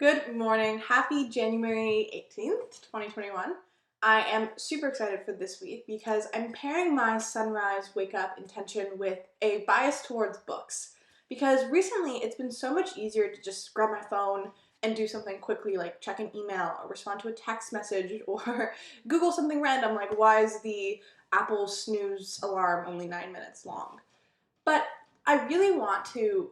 Good morning. Happy January 18th, 2021. I am super excited for this week because I'm pairing my sunrise wake up intention with a bias towards books. Because recently it's been so much easier to just grab my phone and do something quickly like check an email or respond to a text message or Google something random like why is the Apple snooze alarm only 9 minutes long? But I really want to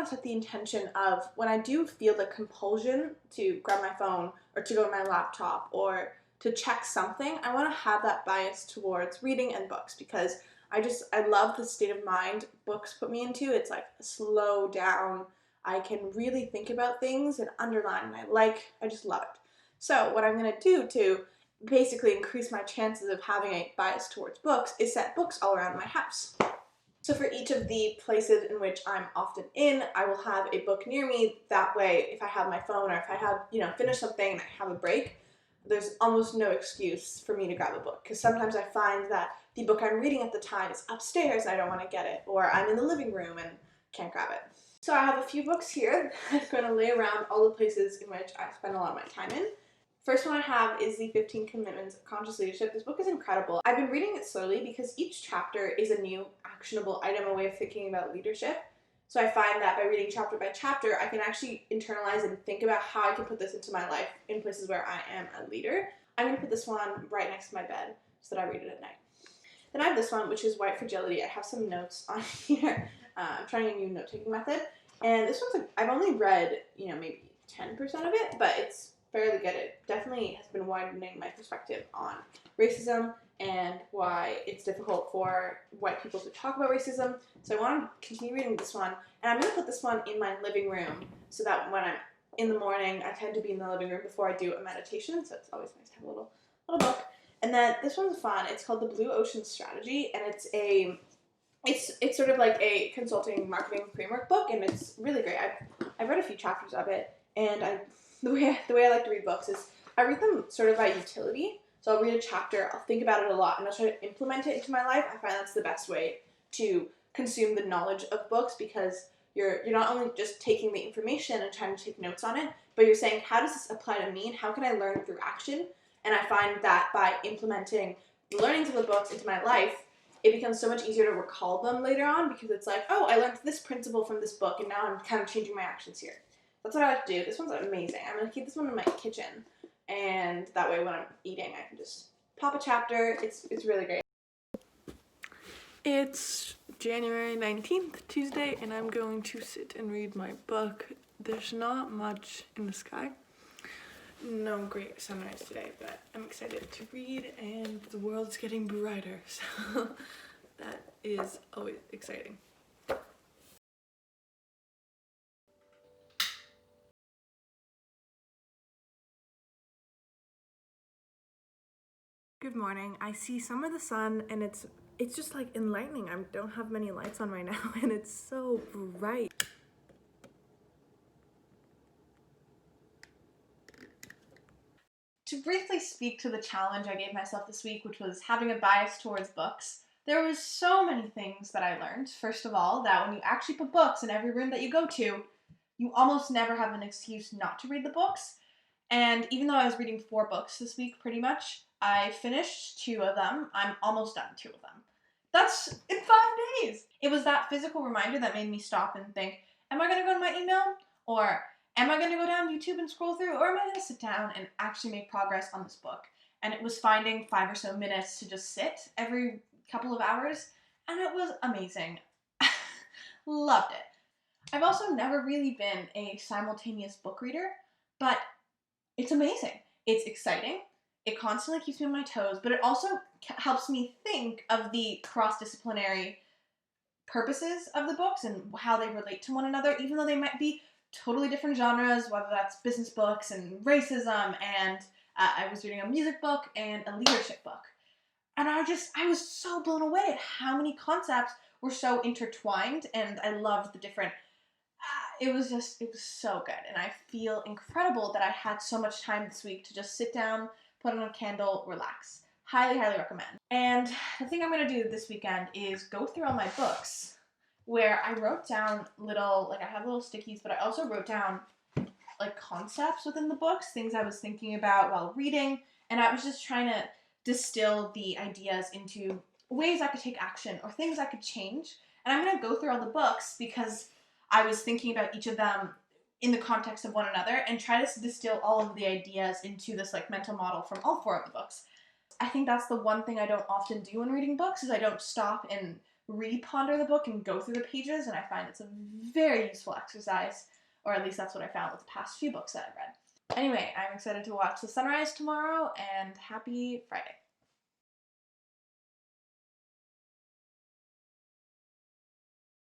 set the intention of when I do feel the compulsion to grab my phone or to go to my laptop or to check something, I want to have that bias towards reading and books because I love the state of mind books put me into. It's like slow down. I can really think about things and underline and I just love it. So what I'm going to do to basically increase my chances of having a bias towards books is set books all around my house. So for each of the places in which I'm often in, I will have a book near me. That way, if I have my phone or if I have, finished something and I have a break, there's almost no excuse for me to grab a book. Because sometimes I find that the book I'm reading at the time is upstairs and I don't want to get it. Or I'm in the living room and can't grab it. So I have a few books here that I'm going to lay around all the places in which I spend a lot of my time in. First one I have is the 15 Commitments of Conscious Leadership. This book is incredible. I've been reading it slowly because each chapter is a new actionable item, a way of thinking about leadership. So I find that by reading chapter by chapter, I can actually internalize and think about how I can put this into my life in places where I am a leader. I'm going to put this one right next to my bed so that I read it at night. Then I have this one, which is White Fragility. I have some notes on here. I'm trying a new note-taking method. And this one's, I've only read, maybe 10% of it, but it's fairly good. It definitely has been widening my perspective on racism and why it's difficult for white people to talk about racism. So I want to continue reading this one, and I'm going to put this one in my living room so that when I'm in the morning, I tend to be in the living room before I do a meditation, so it's always nice to have a little book. And then this one's fun. It's called The Blue Ocean Strategy, and it's sort of like a consulting marketing framework book, and it's really great. I've read a few chapters of it, and the way I like to read books is I read them sort of by utility. So I'll read a chapter, I'll think about it a lot, and I'll try to implement it into my life. I find that's the best way to consume the knowledge of books because you're not only just taking the information and trying to take notes on it, but you're saying, how does this apply to me and how can I learn through action? And I find that by implementing the learnings of the books into my life, it becomes so much easier to recall them later on because it's like, oh, I learned this principle from this book and now I'm kind of changing my actions here. That's what I like to do. This one's amazing. I'm going to keep this one in my kitchen, and that way when I'm eating, I can just pop a chapter. It's really great. It's January 19th, Tuesday, and I'm going to sit and read my book. There's not much in the sky. No great sunrise today, but I'm excited to read, and the world's getting brighter, so that is always exciting. Good morning. I see some of the sun and it's just like enlightening. I don't have many lights on right now and it's so bright. To briefly speak to the challenge I gave myself this week, which was having a bias towards books, there was so many things that I learned. First of all, that when you actually put books in every room that you go to, you almost never have an excuse not to read the books. And even though I was reading 4 books this week pretty much, I finished 2 of them. I'm almost done 2 of them. That's in 5 days. It was that physical reminder that made me stop and think, am I going to go to my email? Or am I going to go down YouTube and scroll through? Or am I going to sit down and actually make progress on this book? And it was finding 5 or so minutes to just sit every couple of hours. And it was amazing. Loved it. I've also never really been a simultaneous book reader, but it's amazing. It's exciting. It constantly keeps me on my toes, but it also helps me think of the cross-disciplinary purposes of the books and how they relate to one another, even though they might be totally different genres, whether that's business books and racism, and I was reading a music book and a leadership book. And I was so blown away at how many concepts were so intertwined, and I loved the different it was so good, and I feel incredible that I had so much time this week to just sit down, put on a candle, relax. Highly, highly recommend. And the thing I'm going to do this weekend is go through all my books where I wrote down I have little stickies, but I also wrote down like concepts within the books, things I was thinking about while reading, and I was just trying to distill the ideas into ways I could take action or things I could change. And I'm going to go through all the books because I was thinking about each of them in the context of one another and try to distill all of the ideas into this like mental model from all 4 of the books. I think that's the one thing I don't often do when reading books is I don't stop and re-ponder the book and go through the pages, and I find it's a very useful exercise, or at least that's what I found with the past few books that I've read. Anyway, I'm excited to watch the sunrise tomorrow, and happy Friday.